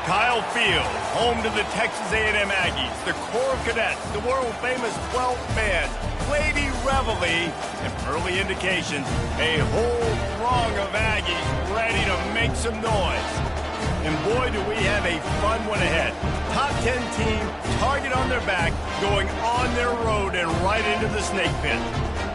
Kyle Field, home to the Texas A&M Aggies, the Corps of Cadets, the world-famous 12th man, Lady Reveille, and early indications, a whole throng of Aggies ready to make some noise. And boy, do we have a fun one ahead. Top 10 team, target on their back, going on their road and right into the snake pit.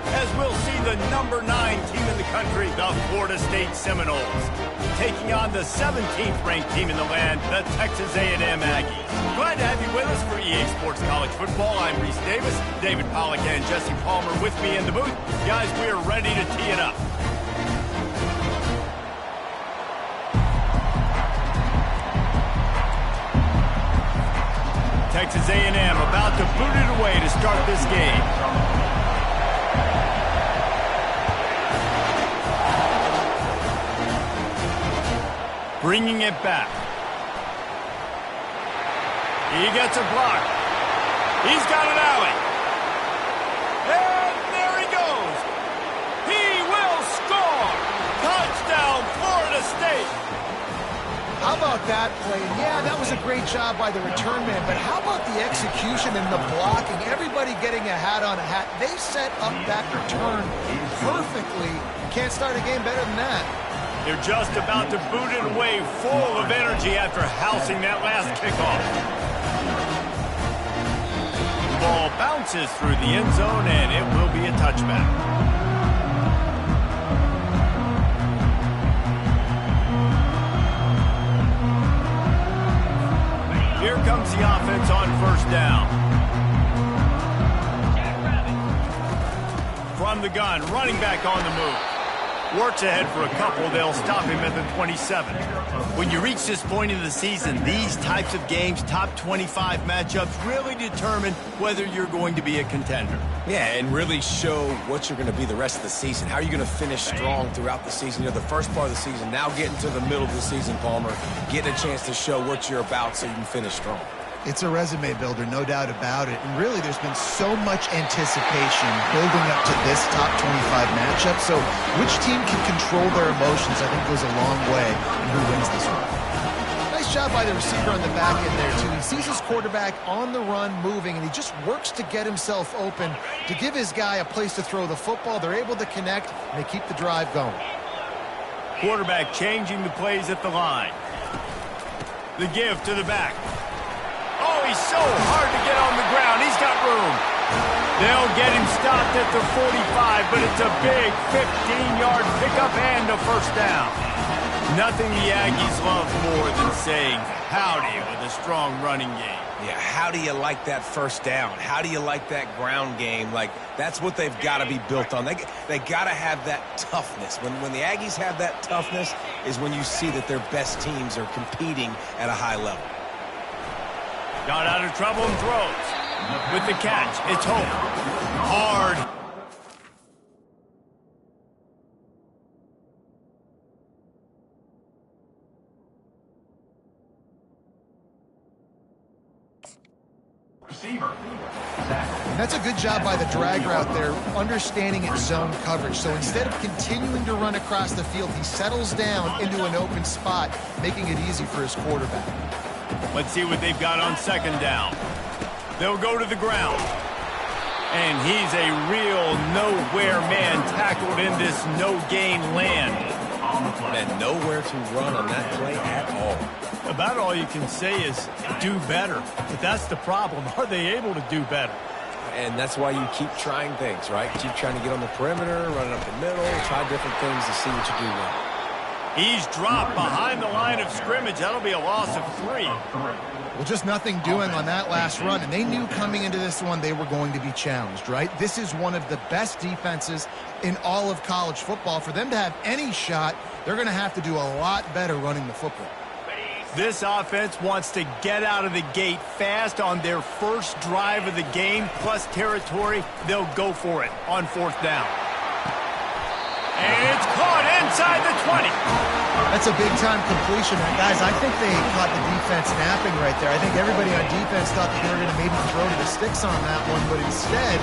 As we'll see the number 9 team in the country, the Florida State Seminoles, taking on the 17th ranked team in the land, the Texas A&M Aggies. Glad to have you with us for EA Sports College Football. I'm Reese Davis, David Pollack and Jesse Palmer with me in the booth. Guys, we are ready to tee it up. Texas A&M about to boot it away to start this game. Bringing it back. He gets a block. He's got an alley. And there he goes. He will score. Touchdown, Florida State. How about that play? Yeah, that was a great job by the return man, but how about the execution and the blocking? Everybody getting a hat on a hat. They set up that return perfectly. Can't start a game better than that. They're just about to boot it away, full of energy after housing that last kickoff. The ball bounces through the end zone, and it will be a touchback. Here comes the offense on first down. From the gun, running back on the move. Works ahead for a couple. They'll stop him at the 27. When you reach this point in the season, these types of games, top 25 matchups, really determine whether you're going to be a contender. Yeah, and really show what you're going to be the rest of the season. How are you going to finish strong throughout the season? You know, the first part of the season, now getting to the middle of the season, Palmer, getting a chance to show what you're about so you can finish strong. It's a resume builder, no doubt about it. And really, there's been so much anticipation building up to this top 25 matchup. So which team can control their emotions, I think, goes a long way in who wins this one. Nice job by the receiver on the back end there, too. He sees his quarterback on the run moving, and he just works to get himself open to give his guy a place to throw the football. They're able to connect, and they keep the drive going. Quarterback changing the plays at the line. The give to the back. Oh, he's so hard to get on the ground. He's got room. They'll get him stopped at the 45, but it's a big 15-yard pickup and a first down. Nothing the Aggies love more than saying howdy with a strong running game. Yeah, how do you like that first down? How do you like that ground game? Like, that's what they've got to be built on. They got to have that toughness. When the Aggies have that toughness is when you see that their best teams are competing at a high level. Got out of trouble and throws. With the catch, it's Hope. Hard. And that's a good job by the drag route there, understanding its zone coverage. So instead of continuing to run across the field, he settles down into an open spot, making it easy for his quarterback. Let's see what they've got on second down. They'll go to the ground. And he's a real nowhere man tackled in this no-gain land. And nowhere to run on that play at all. About all you can say is do better. But that's the problem. Are they able to do better? And that's why you keep trying things, right? Keep trying to get on the perimeter, running up the middle, try different things to see what you do well. He's dropped behind the line of scrimmage. That'll be a loss of 3. Well, just nothing doing on that last run, and they knew coming into this one they were going to be challenged, right? This is one of the best defenses in all of college football. For them to have any shot, they're going to have to do a lot better running the football. This offense wants to get out of the gate fast on their first drive of the game, plus territory. They'll go for it on fourth down. And it's caught inside the 20. That's a big-time completion. Guys, I think they caught the defense napping right there. I think everybody on defense thought that they were going to maybe throw to the sticks on that one, but instead,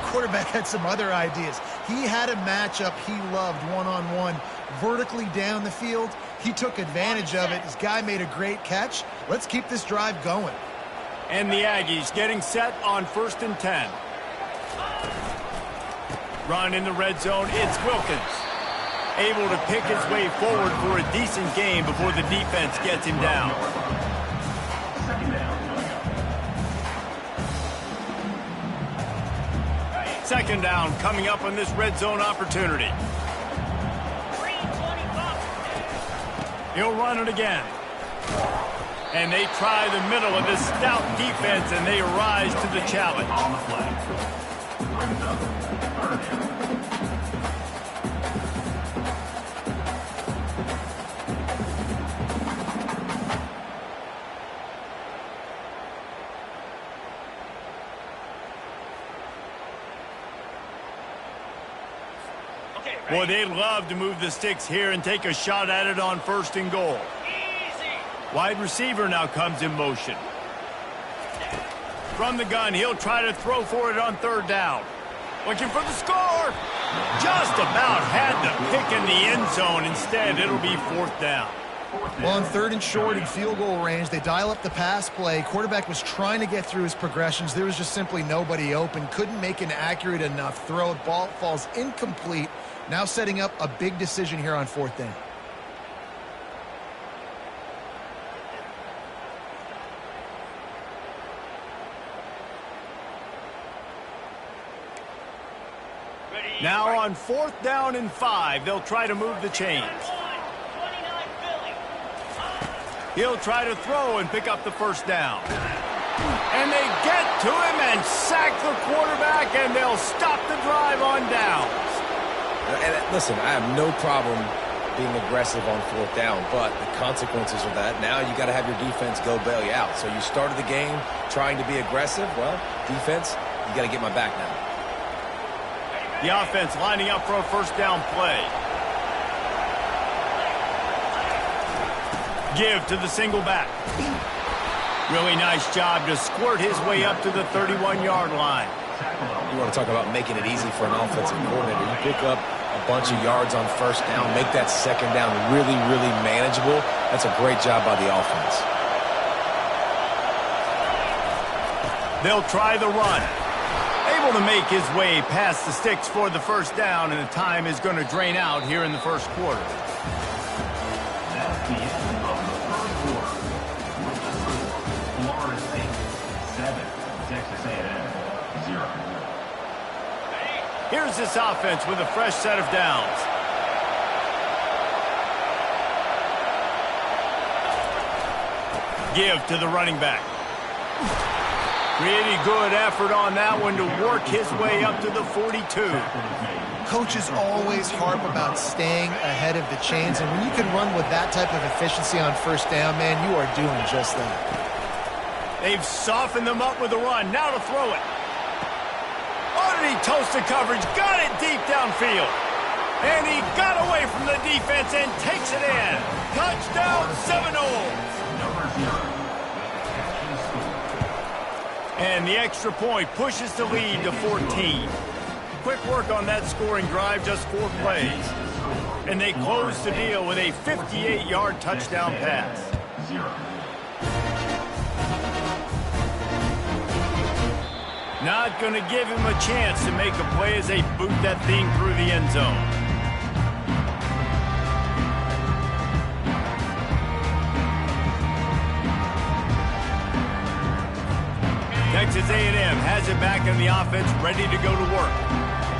quarterback had some other ideas. He had a matchup he loved one-on-one vertically down the field. He took advantage of it. This guy made a great catch. Let's keep this drive going. And the Aggies getting set on 1st and 10. Run in the red zone. It's Wilkins. Able to pick his way forward for a decent gain before the defense gets him down. Second down coming up on this red zone opportunity. He'll run it again. And they try the middle of this stout defense, and they rise to the challenge. Boy, they'd love to move the sticks here and take a shot at it on 1st and goal. Wide receiver now comes in motion. From the gun, he'll try to throw for it on 3rd down. Looking for the score. Just about had the pick in the end zone. Instead, it'll be 4th down. Well, on 3rd and short in field goal range, they dial up the pass play. Quarterback was trying to get through his progressions. There was just simply nobody open. Couldn't make an accurate enough throw. Ball falls incomplete. Now setting up a big decision here on 4th down. Now on 4th down and 5, they'll try to move the chains. He'll try to throw and pick up the 1st down. And they get to him and sack the quarterback, and they'll stop the drive on downs. And listen, I have no problem being aggressive on 4th down, but the consequences of that, now you got to have your defense go bail you out. So you started the game trying to be aggressive. Well, defense, you got to get my back now. The offense lining up for a 1st down play. Give to the single back. Really nice job to squirt his way up to the 31-yard line. You want to talk about making it easy for an offensive coordinator. You pick up a bunch of yards on 1st down, make that 2nd down really, really manageable. That's a great job by the offense. They'll try the run. Able to make his way past the sticks for the 1st down, and the time is going to drain out here in the 1st quarter. That's the end of the 1st quarter. With the score, Florida State 7, Texas A&M 0. Here's this offense with a fresh set of downs. Give to the running back. Pretty good effort on that one to work his way up to the 42. Coaches always harp about staying ahead of the chains, and when you can run with that type of efficiency on 1st down, man, you are doing just that. They've softened them up with a run. Now to throw it. Underneath toasted coverage, got it deep downfield. And he got away from the defense and takes it in. Touchdown, Seminoles. Number 0. And the extra point pushes the lead to 14. Quick work on that scoring drive, just 4 plays. And they close the deal with a 58-yard touchdown pass. 0. Not going to give him a chance to make a play as they boot that thing through the end zone. Texas A&M has it back in the offense, ready to go to work.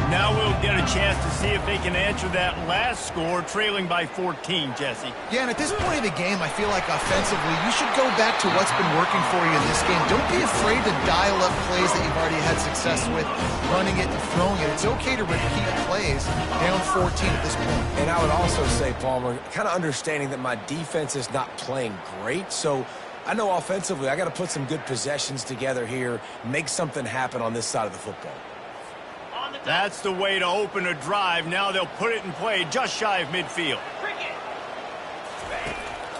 Now we'll get a chance to see if they can answer that last score, trailing by 14, Jesse. Yeah, and at this point of the game, I feel like offensively, you should go back to what's been working for you in this game. Don't be afraid to dial up plays that you've already had success with, running it and throwing it. It's okay to repeat plays down 14 at this point. And I would also say, Palmer, kind of understanding that my defense is not playing great, so I know offensively I got to put some good possessions together here, make something happen on this side of the football. That's the way to open a drive. Now they'll put it in play just shy of midfield.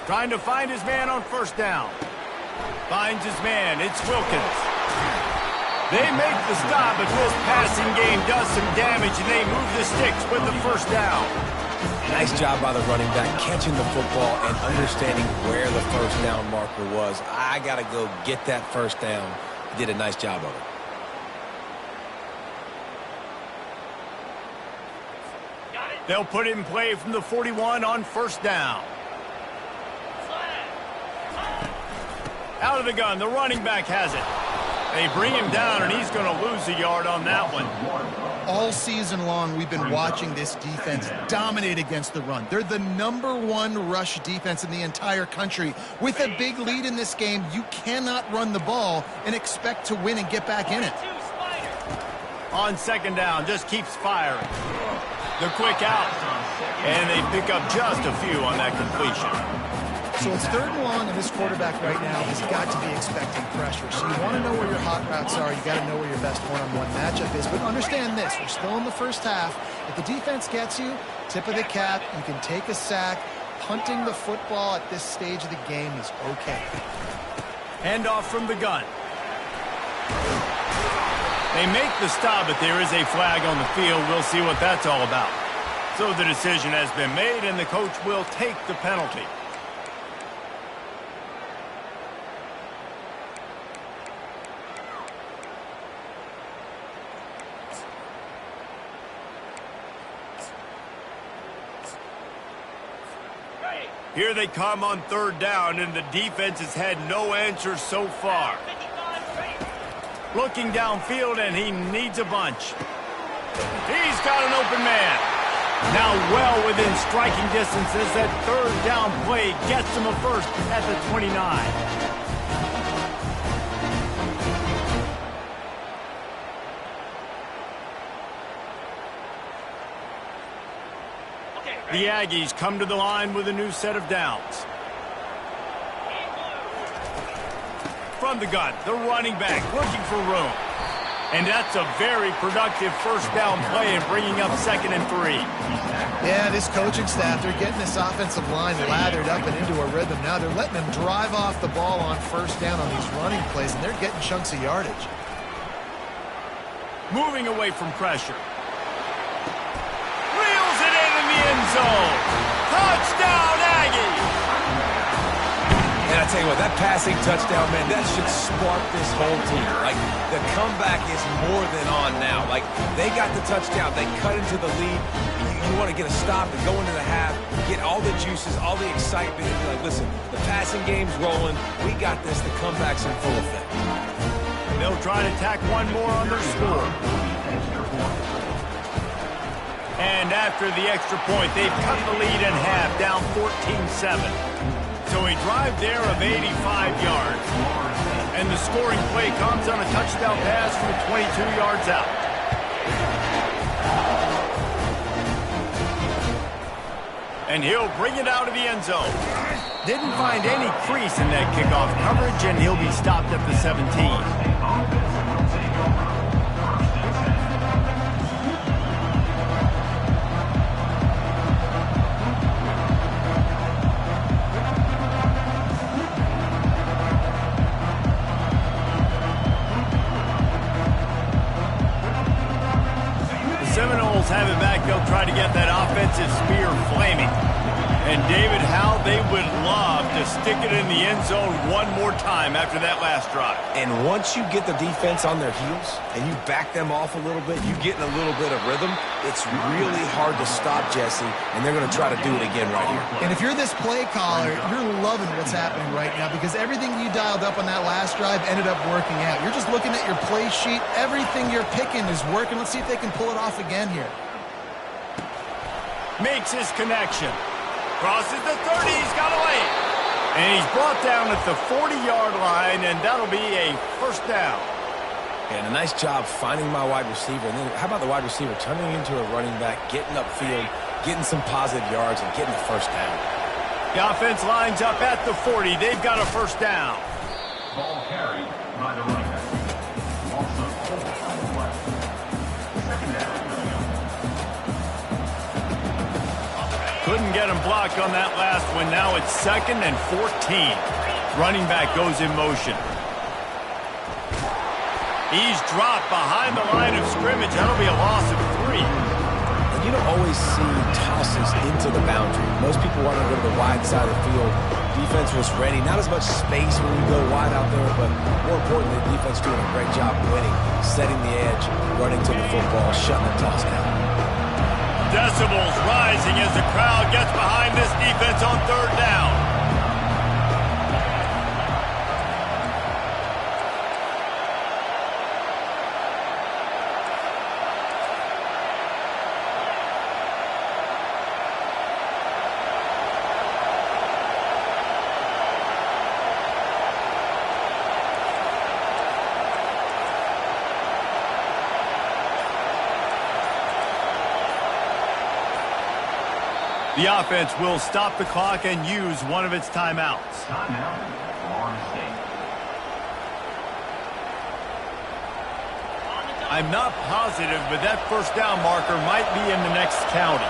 Trying to find his man on 1st down. Finds his man. It's Wilkins. They make the stop, but this passing game does some damage, and they move the sticks with the first down. Nice job by the running back catching the football and understanding where the first down marker was. I got to go get that first down. He did a nice job of it. They'll put it in play from the 41 on first down. Out of the gun, the running back has it. They bring him down, and he's going to lose a yard on that one. All season long, we've been watching this defense dominate against the run. They're the #1 rush defense in the entire country. With a big lead in this game, you cannot run the ball and expect to win and get back in it. On second down, just keeps firing. The quick out, and they pick up just a few on that completion. So it's 3rd and long, and this quarterback right now has got to be expecting pressure. So you want to know where your hot routes are. You got to know where your best one-on-one matchup is. But understand this, we're still in the first half. If the defense gets you, tip of the cap, you can take a sack. Punting the football at this stage of the game is okay. Handoff from the gun. They make the stop, but there is a flag on the field. We'll see what that's all about. So the decision has been made, and the coach will take the penalty. Here they come on 3rd down, and the defense has had no answers so far. Looking downfield, and he needs a bunch. He's got an open man. Now well within striking distance as that 3rd down play gets him a first at the 29. The Aggies come to the line with a new set of downs. From the gun, the running back looking for room. And that's a very productive first down play and bringing up 2nd and 3. Yeah, this coaching staff, they're getting this offensive line lathered up and into a rhythm. Now they're letting them drive off the ball on first down on these running plays, and they're getting chunks of yardage. Moving away from pressure. Reels it in the end zone. Touchdown, Aggies! And I tell you what, that passing touchdown, man, that should spark this whole team. Like, the comeback is more than on now. Like, they got the touchdown. They cut into the lead. You want to get a stop and go into the half, get all the juices, all the excitement. And be like, listen, the passing game's rolling. We got this. The comeback's in full effect. They'll try to tack one more on their score. And after the extra point, they've cut the lead in half, down 14-7. So a drive there of 85 yards. And the scoring play comes on a touchdown pass from 22 yards out. And he'll bring it out of the end zone. Didn't find any crease in that kickoff coverage, and he'll be stopped at the 17. Seminoles have it back. They'll try to get that offensive spear flaming. And David, how they would love to stick it in the end zone one more time after that last drive. And once you get the defense on their heels and you back them off a little bit, you get in a little bit of rhythm, it's really hard to stop, Jesse, and they're going to try to do it again right here. And if you're this play caller, you're loving what's happening right now because everything you dialed up on that last drive ended up working out. You're just looking at your play sheet. Everything you're picking is working. Let's see if they can pull it off again here. Makes his connection. Crosses the 30, he's got away. And he's brought down at the 40-yard line, and that'll be a first down. And a nice job finding my wide receiver. And then how about the wide receiver turning into a running back, getting upfield, getting some positive yards, and getting the first down. The offense lines up at the 40. They've got a first down. Ball carried by the running back. Also, hold on the play. Second down. Couldn't get him blocked on that last one. Now it's 2nd and 14. Running back goes in motion. He's dropped behind the line of scrimmage. That'll be a loss of 3. And you don't always see tosses into the boundary. Most people want to go to the wide side of the field. Defense was ready. Not as much space when we go wide out there, but more importantly, the defense doing a great job winning, setting the edge, running to the football, shutting the toss down. Decibels rising as the crowd gets behind this defense on 3rd down. The offense will stop the clock and use one of its timeouts. Timeout, Florida State. I'm not positive, but that first down marker might be in the next county.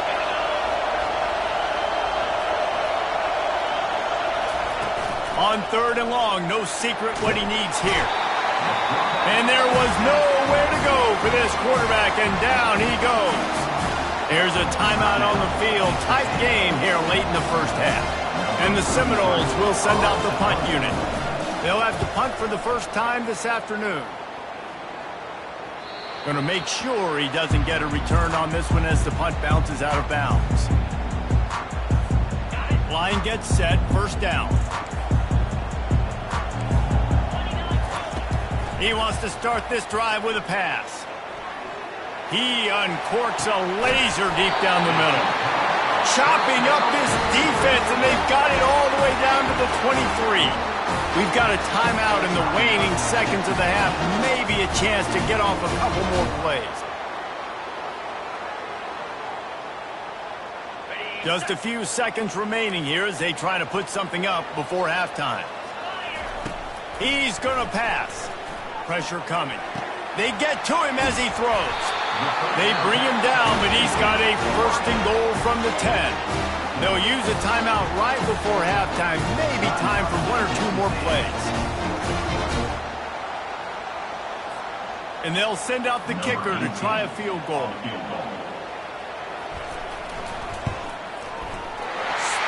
On 3rd and long, no secret what he needs here. And there was nowhere to go for this quarterback, and down he goes. There's a timeout on the field. Tight game here late in the first half. And the Seminoles will send out the punt unit. They'll have to punt for the first time this afternoon. Going to make sure he doesn't get a return on this one as the punt bounces out of bounds. Line gets set, first down. He wants to start this drive with a pass. He uncorks a laser deep down the middle. Chopping up this defense, and they've got it all the way down to the 23. We've got a timeout in the waning seconds of the half. Maybe a chance to get off a couple more plays. Just a few seconds remaining here as they try to put something up before halftime. He's going to pass. Pressure coming. They get to him as he throws. They bring him down, but he's got a 1st and goal from the 10. They'll use a timeout right before halftime. Maybe time for 1 or 2 more plays. And they'll send out the kicker to try a field goal.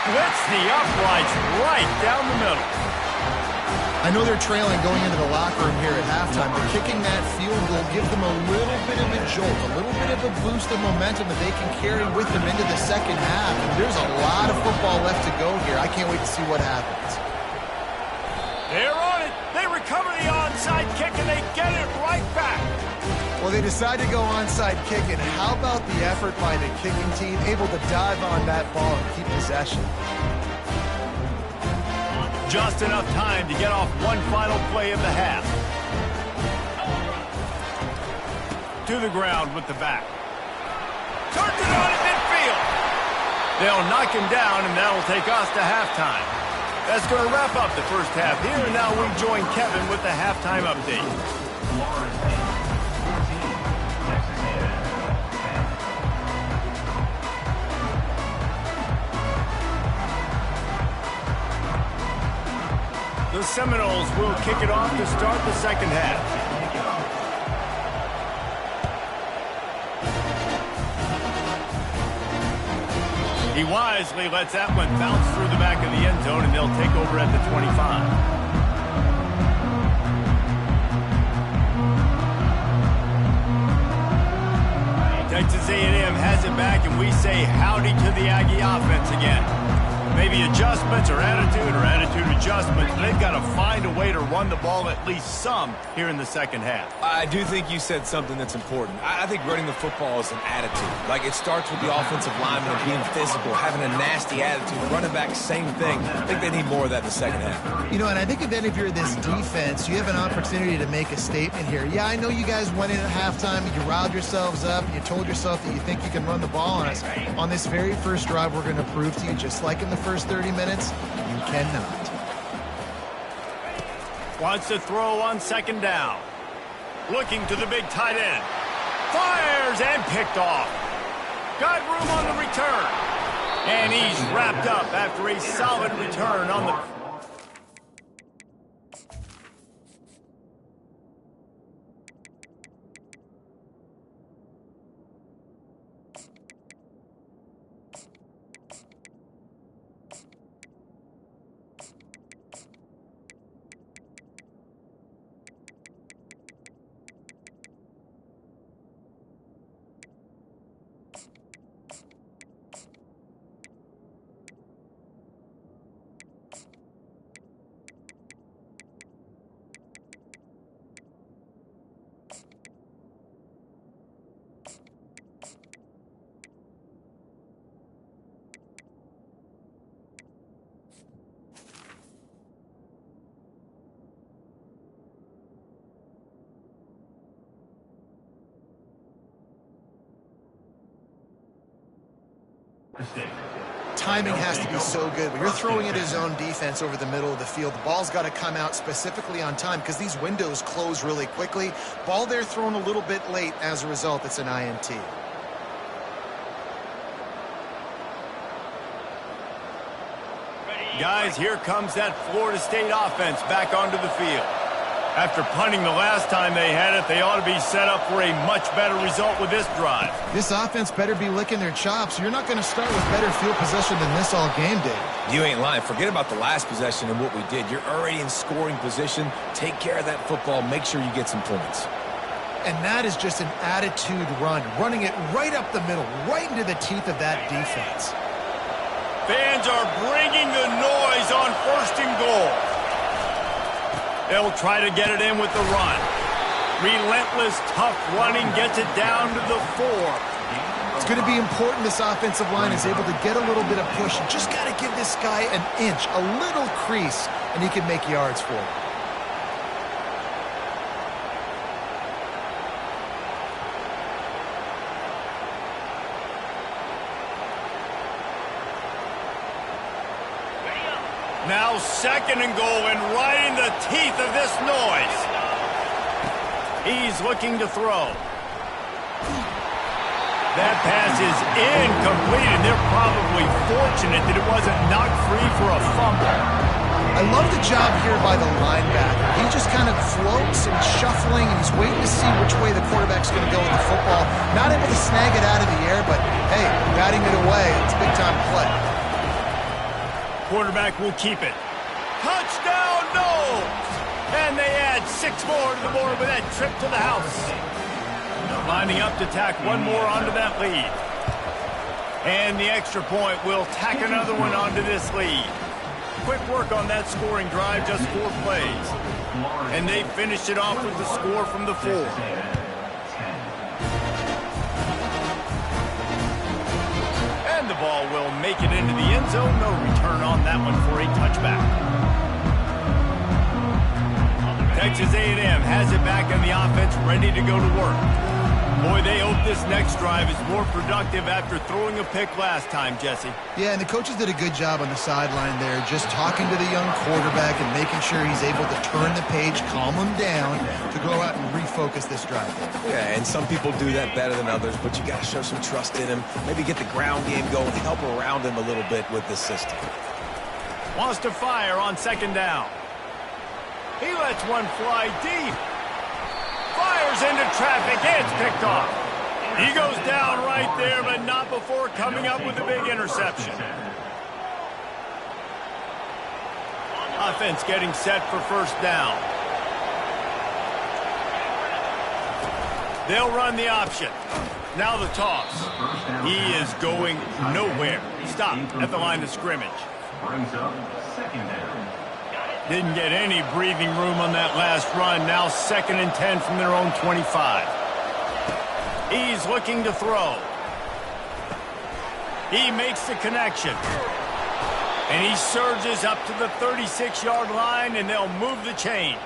Splits the uprights right down the middle. I know they're trailing going into the locker room here at halftime, but kicking that field goal gives them a little bit of a jolt, a little bit of a boost of momentum that they can carry with them into the second half. And there's a lot of football left to go here. I can't wait to see what happens. They're on it. They recover the onside kick, and they get it right back. Well, they decide to go onside kick, and how about the effort by the kicking team, able to dive on that ball and keep possession? Just enough time to get off one final play of the half. To the ground with the back. Turns it on at midfield. They'll knock him down, and that'll take us to halftime. That's going to wrap up the first half here, and now we join Kevin with the halftime update. Florida State, 14, Texas A&M, 10. The Seminoles will kick it off to start the second half. He wisely lets that one bounce through the back of the end zone, and they'll take over at the 25. Texas A&M has it back, and we say howdy to the Aggie offense again. Maybe adjustments or attitude adjustments. They've got to find a way to run the ball at least some here in the second half. I do think you said something that's important. I think running the football is an attitude. Like, it starts with the offensive lineman being physical, having a nasty attitude. Running back, same thing. I think they need more of that in the second half. You know, and I think if you're this defense, you have an opportunity to make a statement here. Yeah, I know you guys went in at halftime, you riled yourselves up, you told yourself that you think you can run the ball on us. On this very first drive, we're going to prove to you, just like in the first 30 minutes, you cannot. Wants to throw on second down. Looking to the big tight end. Fires and picked off. Got room on the return. And he's wrapped up after a solid return on the... Mistake. Timing has to be so good. When you're throwing at his own defense over the middle of the field, the ball's got to come out specifically on time because these windows close really quickly. Ball there thrown a little bit late. As a result, it's an INT. Guys, here comes that Florida State offense back onto the field. After punting the last time they had it, they ought to be set up for a much better result with this drive. This offense better be licking their chops. You're not going to start with better field possession than this all game, Dave. You ain't lying. Forget about the last possession and what we did. You're already in scoring position. Take care of that football. Make sure you get some points. And that is just an attitude run, running it right up the middle, right into the teeth of that defense. Fans are bringing the noise on 1st and goal. They'll try to get it in with the run. Relentless, tough running gets it down to the 4. It's going to be important this offensive line is able to get a little bit of push. You just got to give this guy an inch, a little crease, and he can make yards for it. Now 2nd and goal, and right in the teeth of this noise. He's looking to throw. That pass is incomplete, and they're probably fortunate that it wasn't knocked free for a fumble. I love the job here by the linebacker. He just kind of floats and shuffling, and he's waiting to see which way the quarterback's going to go with the football. Not able to snag it out of the air, but, hey, batting it away, it's a big-time play. Quarterback will keep it. Touchdown, no! And they add 6 more to the board with that trip to the house. Lining up to tack one more onto that lead. And the extra point will tack another one onto this lead. Quick work on that scoring drive, just 4 plays. And they finished it off with the score from the 4. The ball will make it into the end zone. No return on that one for a touchback. Texas A&M has it back on the offense, ready to go to work. Boy, they hope this next drive is more productive after throwing a pick last time, Jesse. Yeah, and the coaches did a good job on the sideline there, just talking to the young quarterback and making sure he's able to turn the page, calm him down to go out and refocus this drive. Yeah, and some people do that better than others, but you got to show some trust in him. Maybe get the ground game going, help around him a little bit with this system. Wants to fire on 2nd down. He lets one fly deep. Fires into traffic. It's picked off. He goes down right there, but not before coming up with a big interception. Offense getting set for 1st down. They'll run the option. Now the toss. He is going nowhere. Stop at the line of scrimmage. Brings up 2nd down. Didn't get any breathing room on that last run. Now 2nd and 10 from their own 25. He's looking to throw. He makes the connection. And he surges up to the 36-yard line, and they'll move the chains.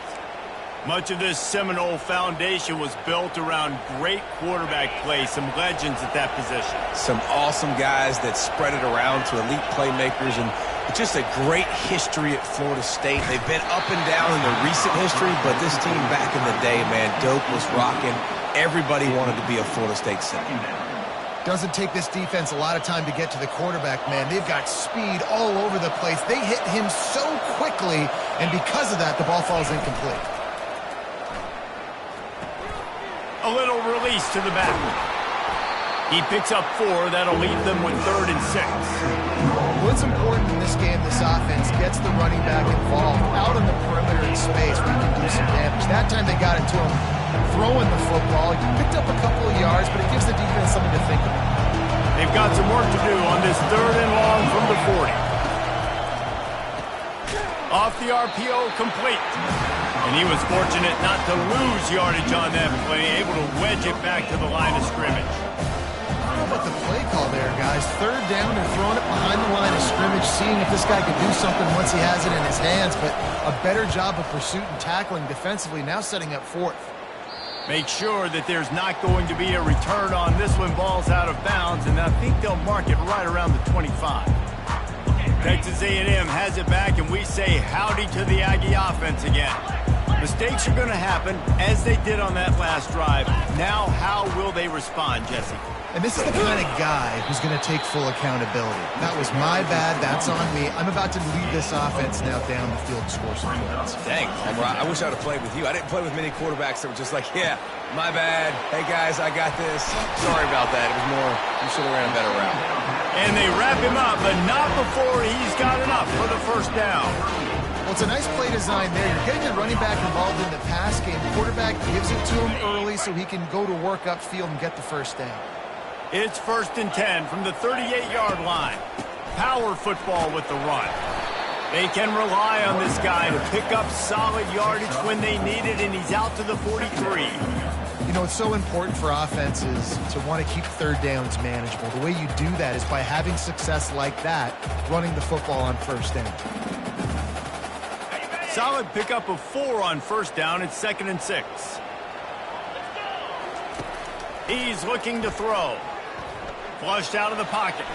Much of this Seminole foundation was built around great quarterback play, some legends at that position. Some awesome guys that spread it around to elite playmakers, and just a great history at Florida State. They've been up and down in the recent history, but this team back in the day, man, Doak was rocking. Everybody wanted to be a Florida State center. Doesn't take this defense a lot of time to get to the quarterback, man. They've got speed all over the place. They hit him so quickly, and because of that, the ball falls incomplete. A little release to the back. He picks up 4. That'll leave them with 3rd and 6. What's important in this game, this offense gets the running back involved out on the perimeter in space where he can do some damage. That time they got it to him throwing the football. He picked up a couple of yards, but it gives the defense something to think about. They've got some work to do on this 3rd and long from the 40. Off the RPO, complete. And he was fortunate not to lose yardage on that play, able to wedge it back to the line of scrimmage. How about the play call there, guys? 3rd down, they're throwing it behind the line of scrimmage, seeing if this guy can do something once he has it in his hands, but a better job of pursuit and tackling defensively, now setting up 4th. Make sure that there's not going to be a return on this one. Ball's out of bounds, and I think they'll mark it right around the 25. Texas A&M has it back, and we say howdy to the Aggie offense again. Mistakes are going to happen, as they did on that last drive. Now, how will they respond, Jesse? And this is the kind of guy who's going to take full accountability. That was my bad. That's on me. I'm about to lead this offense now down the field and score some points. Dang, Homer, I wish I would have played with you. I didn't play with many quarterbacks that were just like, yeah, my bad. Hey, guys, I got this. Sorry about that. It was more, you should have ran a better route. And they wrap him up, but not before he's got enough for the first down. Well, it's a nice play design there. You're getting the running back involved in the pass game. Quarterback gives it to him early so he can go to work upfield and get the first down. It's 1st and 10 from the 38-yard line. Power football with the run. They can rely on this guy to pick up solid yardage when they need it, and he's out to the 43. You know, it's so important for offenses to want to keep third downs manageable. The way you do that is by having success like that, running the football on first down. Solid pickup of 4 on first down. It's 2nd and 6. He's looking to throw. Flushed out of the pocket.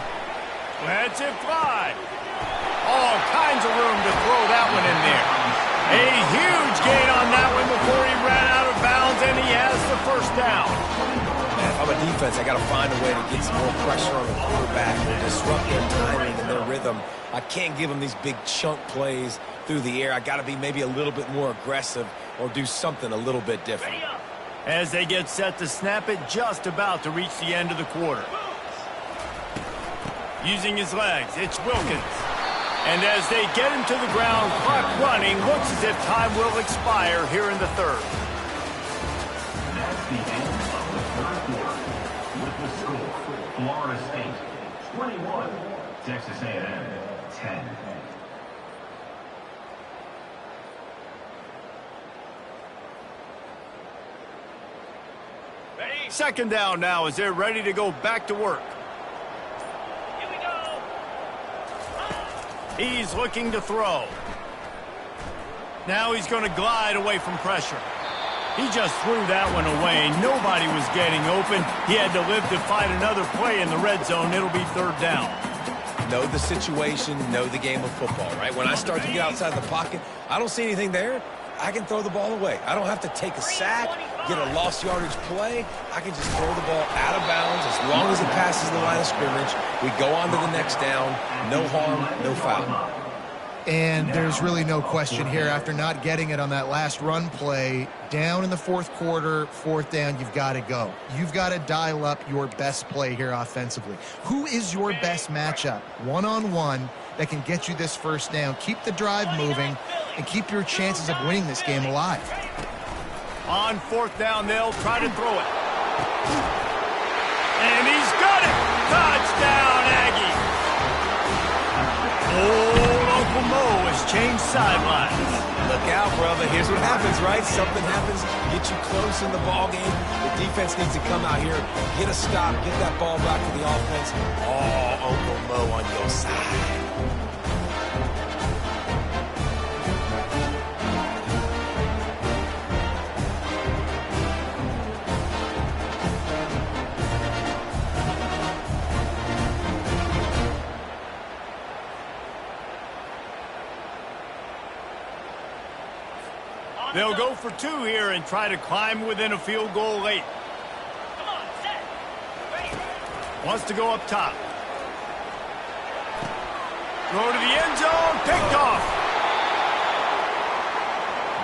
Lets it fly. All kinds of room to throw that one in there. A huge gain on that one before he ran out of bounds, and he has the first down. Man, if I'm a defense, I got to find a way to get some more pressure on the quarterback and disrupt their timing and their rhythm. I can't give them these big chunk plays through the air. I got to be maybe a little bit more aggressive or do something a little bit different. As they get set to snap it, just about to reach the end of the quarter. Using his legs, it's Wilkins. And as they get him to the ground, clock running, looks as if time will expire here in the third. That's the end of the third quarter. With the score, Florida State 21, Texas A&M 10. Second down now as they're ready to go back to work. He's looking to throw. Now he's going to glide away from pressure. He just threw that one away. Nobody was getting open. He had to live to find another play in the red zone. It'll be third down. Know the situation, know the game of football, right? When I start to get outside the pocket, I don't see anything there. I can throw the ball away. I don't have to take a sack, get a lost yardage play. I can just throw the ball out of bounds as long as it passes the line of scrimmage. We go on to the next down. No harm, no foul. And there's really no question here. After not getting it on that last run play, down in the fourth quarter, fourth down, you've got to go. You've got to dial up your best play here offensively. Who is your best matchup, one-on-one, that can get you this first down? Keep the drive moving and keep your chances of winning this game alive. On fourth down, they'll try to throw it. And he's got it! Touchdown, Aggie! Old Uncle Mo has changed sidelines. Look out, brother. Here's what happens, right? Something happens, get you close in the ball game. The defense needs to come out here, get a stop, get that ball back to the offense. Oh, Uncle Mo on your side. They'll go for 2 here and try to climb within a field goal late. Wants to go up top. Throw to the end zone, picked off.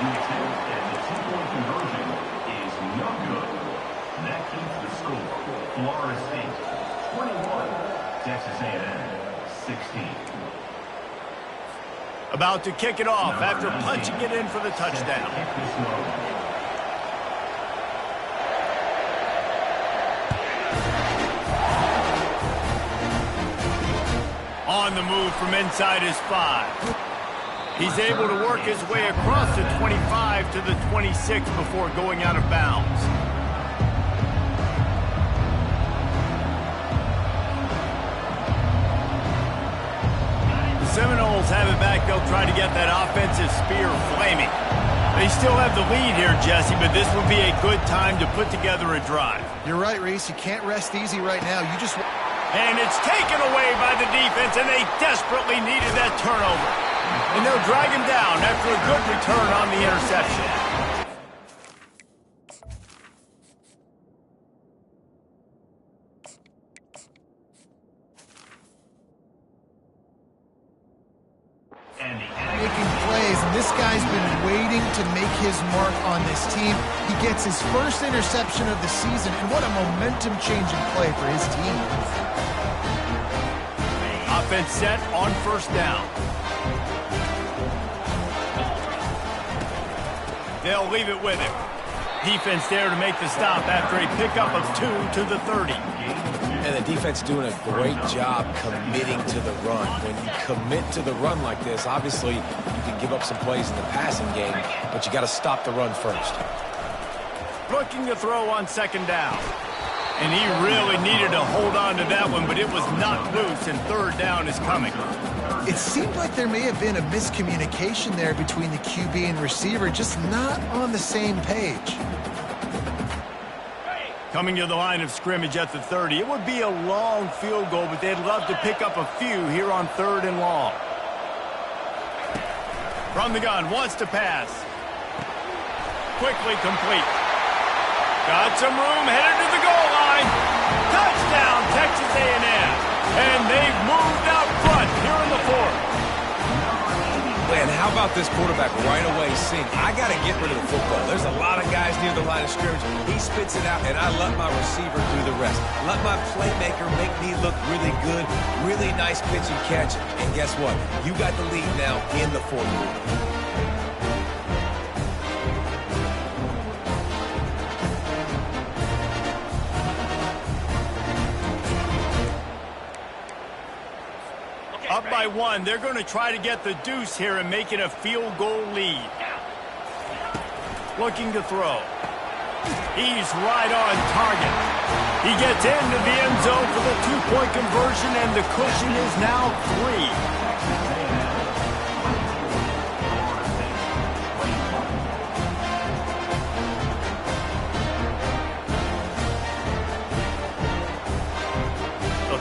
The attempt at the two-point conversion is no good. That keeps the score. Florida State 21, Texas A&M 16. About to kick it off after punching it in for the touchdown. On the move from inside his 5. He's able to work his way across the 25 to the 26 before going out of bounds. Seminoles have it back. They'll try to get that offensive spear flaming. They still have the lead here, Jesse, but this would be a good time to put together a drive. You're right, Reese. You can't rest easy right now. You just... And it's taken away by the defense, and they desperately needed that turnover. And they'll drag him down after a good return on the interception. Making plays, and this guy's been waiting to make his mark on this team. He gets his first interception of the season, and what a momentum-changing play for his team. Offense set on first down. They'll leave it with him. Defense there to make the stop after a pickup of 2 to the 30. And the defense doing a great job committing to the run. When you commit to the run like this, obviously you can give up some plays in the passing game, but you got to stop the run first. Looking to throw on second down. And he really needed to hold on to that one, but it was knocked loose, and third down is coming. It seemed like there may have been a miscommunication there between the QB and receiver, just not on the same page. Coming to the line of scrimmage at the 30. It would be a long field goal, but they'd love to pick up a few here on 3rd and long. From the gun, wants to pass. Quickly complete. Got some room, headed to the goal line. Touchdown, Texas A&M. And they've moved out front here in the 4th. And how about this quarterback right away seeing, I got to get rid of the football. There's a lot of guys near the line of scrimmage. He spits it out, and I let my receiver do the rest. Let my playmaker make me look really good. Really nice pitch and catch. And guess what? You got the lead now in the 4th quarter. Up by 1, they're going to try to get the deuce here and make it a field goal lead. Looking to throw. He's right on target. He gets into the end zone for the 2-point conversion, and the cushion is now 3.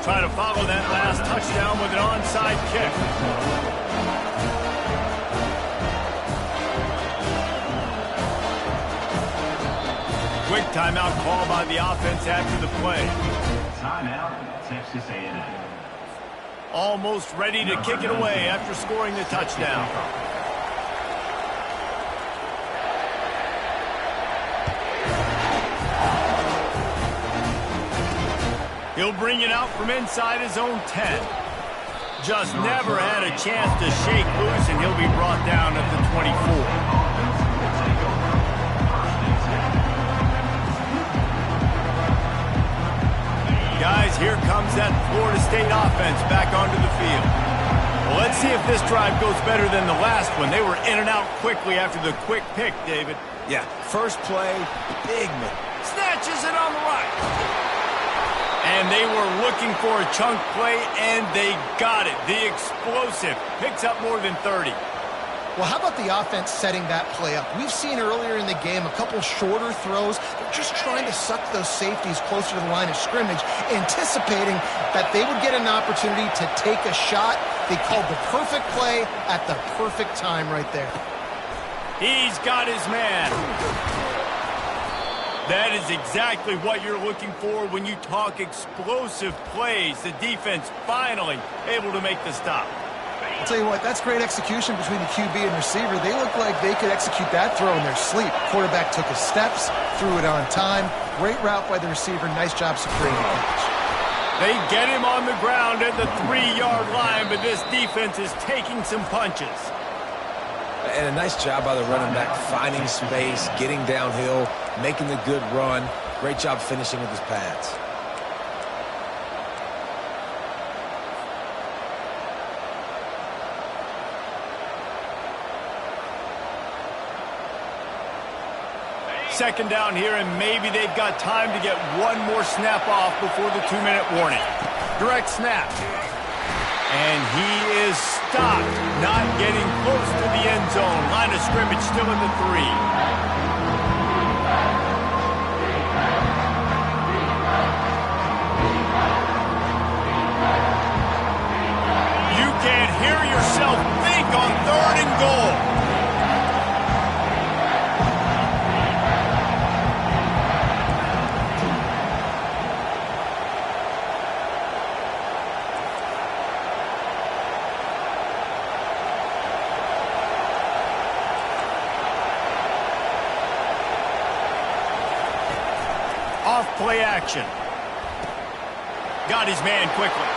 Try to follow that last touchdown with an onside kick. Quick timeout call by the offense after the play. Timeout, Texas A&M. Almost ready to kick it away after scoring the touchdown. He'll bring it out from inside his own 10. Just never had a chance to shake loose, and he'll be brought down at the 24. Guys, here comes that Florida State offense back onto the field. Well, let's see if this drive goes better than the last one. They were in and out quickly after the quick pick, David. Yeah, first play, Bigman. Snatches it on the right. And they were looking for a chunk play, and they got it. The explosive picks up more than 30. Well, how about the offense setting that play up? We've seen earlier in the game a couple shorter throws. They're just trying to suck those safeties closer to the line of scrimmage, anticipating that they would get an opportunity to take a shot. They called the perfect play at the perfect time right there. He's got his man. That is exactly what you're looking for when you talk explosive plays. The defense finally able to make the stop. I'll tell you what, that's great execution between the QB and receiver. They look like they could execute that throw in their sleep. Quarterback took his steps, threw it on time. Great route by the receiver. Nice job securing the catch. They get him on the ground at the 3-yard line, but this defense is taking some punches. And a nice job by the running back, finding space, getting downhill, making the good run. Great job finishing with his pads. Second down here, and maybe they've got time to get one more snap off before the 2-minute warning. Direct snap. And he is stopped, not getting close to the end zone. Line of scrimmage still in the 3. You can't hear yourself think on 3rd and goal. Off-play action. Got his man quickly.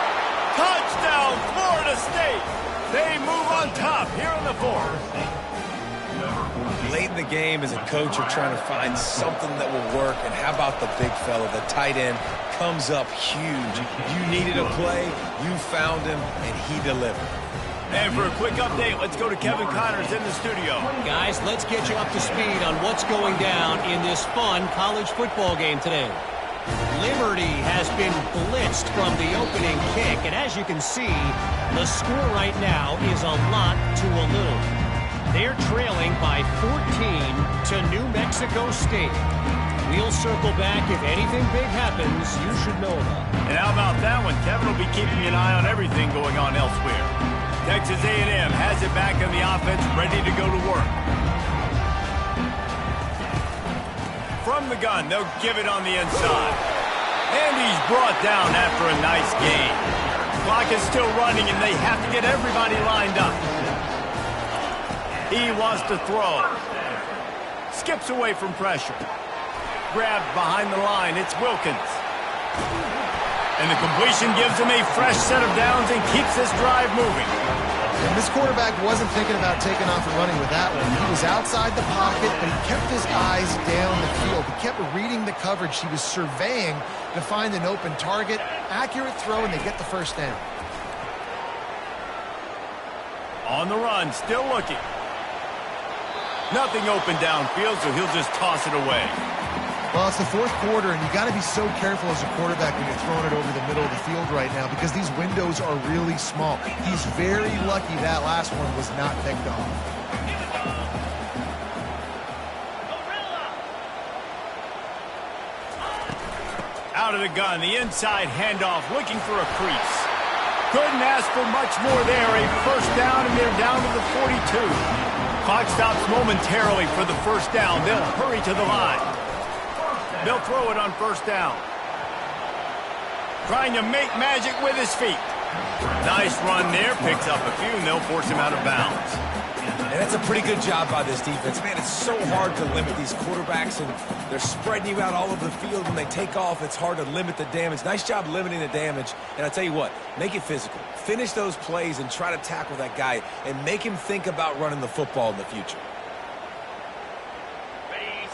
Touchdown, Florida State. They move on top here in the 4th. Late in the game, as a coach, you're trying to find something that will work. And how about the big fella, the tight end, comes up huge. You needed a play, you found him, and he delivered. And for a quick update, let's go to Kevin Connors in the studio. Guys, let's get you up to speed on what's going down in this fun college football game today. Liberty has been blitzed from the opening kick, and as you can see, the score right now is a lot to a little. They're trailing by 14 to New Mexico State. We'll circle back if anything big happens you should know about. And how about that one? Kevin will be keeping an eye on everything going on elsewhere. Texas A&M has it back in the offense, ready to go to work. From the gun, they'll give it on the inside. And he's brought down after a nice gain. Clock is still running, and they have to get everybody lined up. He wants to throw. Skips away from pressure. Grabbed behind the line, it's Wilkins. And the completion gives him a fresh set of downs and keeps this drive moving. And this quarterback wasn't thinking about taking off and running with that one. He was outside the pocket, but he kept his eyes down the field. He kept reading the coverage. He was surveying to find an open target. Accurate throw, and they get the first down. On the run, still looking. Nothing open downfield, so he'll just toss it away. Well, it's the 4th quarter, and you got to be so careful as a quarterback when you're throwing it over the middle of the field right now because these windows are really small. He's very lucky that last one was not picked off. Out of the gun, the inside handoff, looking for a crease. Couldn't ask for much more there. A first down, and they're down to the 42. Clock stops momentarily for the first down. They'll hurry to the line. They'll throw it on first down. Trying to make magic with his feet. Nice run there. Picks up a few, and they'll force him out of bounds. And that's a pretty good job by this defense. Man, it's so hard to limit these quarterbacks, and they're spreading you out all over the field. When they take off, it's hard to limit the damage. Nice job limiting the damage. And I tell you what, make it physical. Finish those plays and try to tackle that guy and make him think about running the football in the future.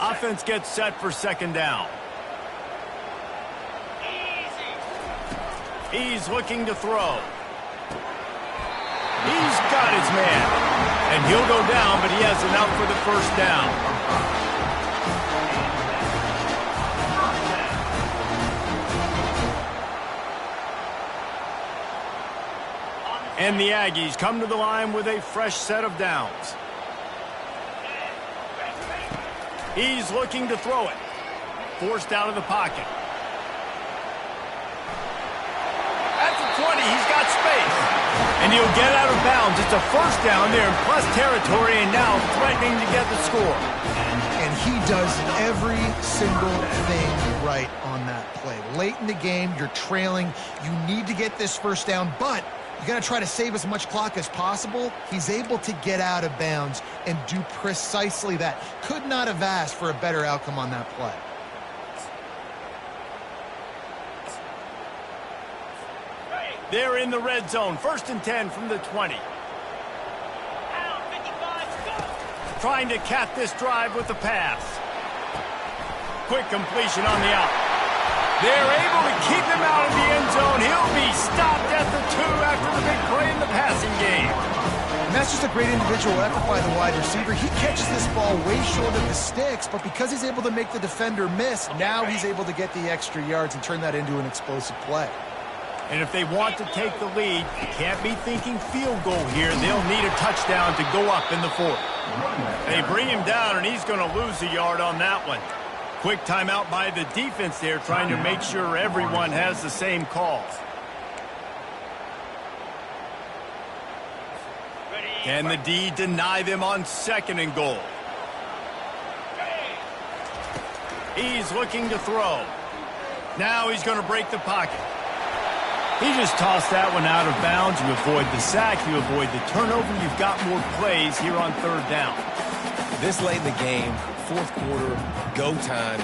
Offense gets set for second down. He's looking to throw. He's got his man. And he'll go down, but he has enough for the first down. And the Aggies come to the line with a fresh set of downs. He's looking to throw it. Forced out of the pocket. At the 20, he's got space. And he'll get out of bounds. It's a first down there in plus territory, and now threatening to get the score. And he does every single thing right on that play. Late in the game, you're trailing. You need to get this first down, but you got to try to save as much clock as possible. He's able to get out of bounds and do precisely that. Could not have asked for a better outcome on that play. They're in the red zone. 1st and 10 from the 20. Trying to cap this drive with the pass. Quick completion on the out. They're able to keep him out of the end zone. He'll be stopped at the 2 after the big play in the passing game. And that's just a great individual effort by the wide receiver. He catches this ball way short of the sticks, but because he's able to make the defender miss, now he's able to get the extra yards and turn that into an explosive play. And if they want to take the lead, you can't be thinking field goal here. They'll need a touchdown to go up in the fourth. They bring him down, and he's going to lose a yard on that one. Quick timeout by the defense there, trying to make sure everyone has the same calls. Can the D deny them on 2nd and goal? He's looking to throw. Now he's going to break the pocket. He just tossed that one out of bounds. You avoid the sack, you avoid the turnover. You've got more plays here on 3rd down. This late in the game, 4th quarter, go time,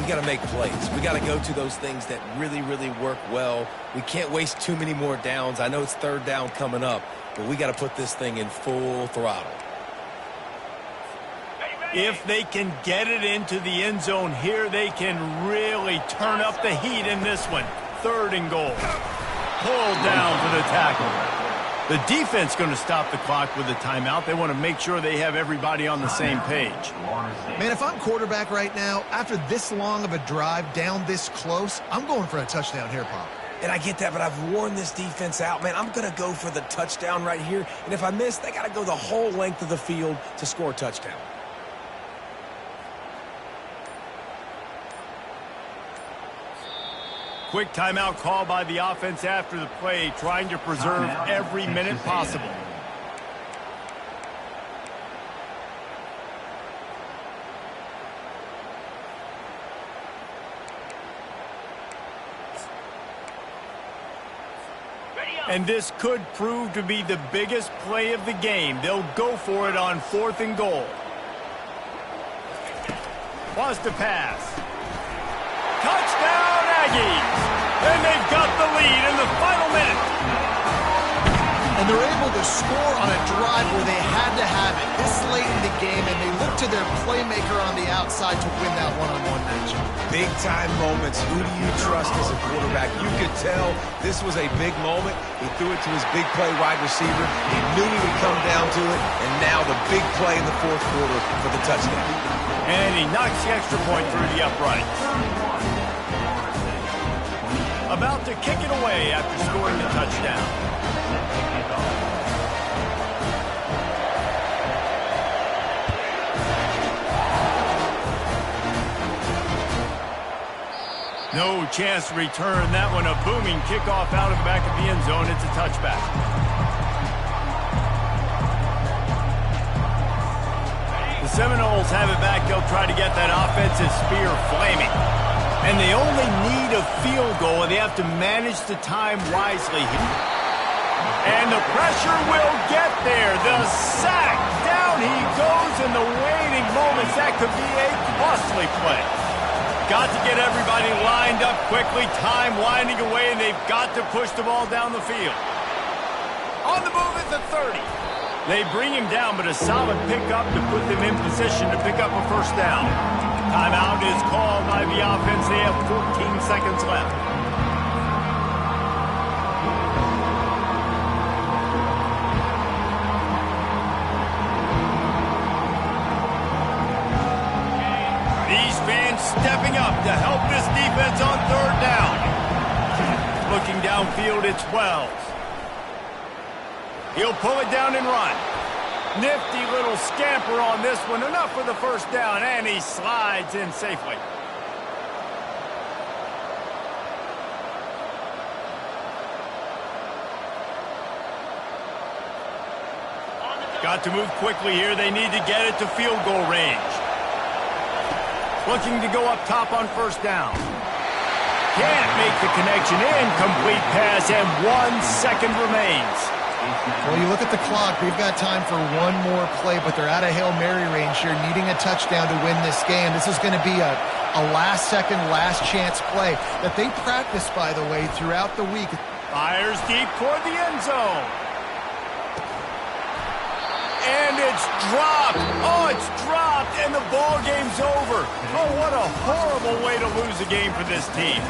we got to make plays. We got to go to those things that really, really work well. We can't waste too many more downs. I know it's 3rd down coming up, but we got to put this thing in full throttle. If they can get it into the end zone here, they can really turn up the heat in this one. 3rd and goal. Pulled down for the tackle. The defense going to stop the clock with a timeout. They want to make sure they have everybody on the same page. Man, if I'm quarterback right now, after this long of a drive down this close, I'm going for a touchdown here, Pop. And I get that, but I've worn this defense out, man. I'm going to go for the touchdown right here. And if I miss, they got to go the whole length of the field to score a touchdown. Quick timeout call by the offense after the play, trying to preserve every minute possible. And this could prove to be the biggest play of the game. They'll go for it on 4th and goal. Wants to pass. Touchdown, Aggies! And they've got the lead in the final minute. And they're able to score on a drive where they had to have it this late in the game, and they look to their playmaker on the outside to win that one-on-one matchup. Big-time moments. Who do you trust as a quarterback? You could tell this was a big moment. He threw it to his big play wide receiver. He knew he would come down to it, and now the big play in the 4th quarter for the touchdown. And he knocks the extra point through the uprights. About to kick it away after scoring the touchdown. No chance to return that one. A booming kickoff out of the back of the end zone. It's a touchback. The Seminoles have it back. They'll try to get that offensive spear flaming. And they only need a field goal, and they have to manage the time wisely. And the pressure will get there. The sack. Down he goes in the waning moments. That could be a costly play. Got to get everybody lined up quickly. Time winding away, and they've got to push the ball down the field. On the move at the 30. They bring him down, but a solid pickup to put them in position to pick up a 1st down. Timeout is called by the offense. They have 14 seconds left. These fans stepping up to help this defense on 3rd down. Looking downfield, it's Wells. He'll pull it down and run. Nifty little scamper on this one. Enough for the 1st down, and he slides in safely. Got to move quickly here. They need to get it to field goal range. Looking to go up top on 1st down. Can't make the connection. Incomplete pass, and 1 second remains. Well, you look at the clock. We've got time for one more play, but they're out of Hail Mary range here, needing a touchdown to win this game. This is going to be a last-second, last-chance play that they practice, by the way, throughout the week. Fires deep toward the end zone. And it's dropped. Oh, it's dropped, and the ball game's over. Oh, what a horrible way to lose a game for this team.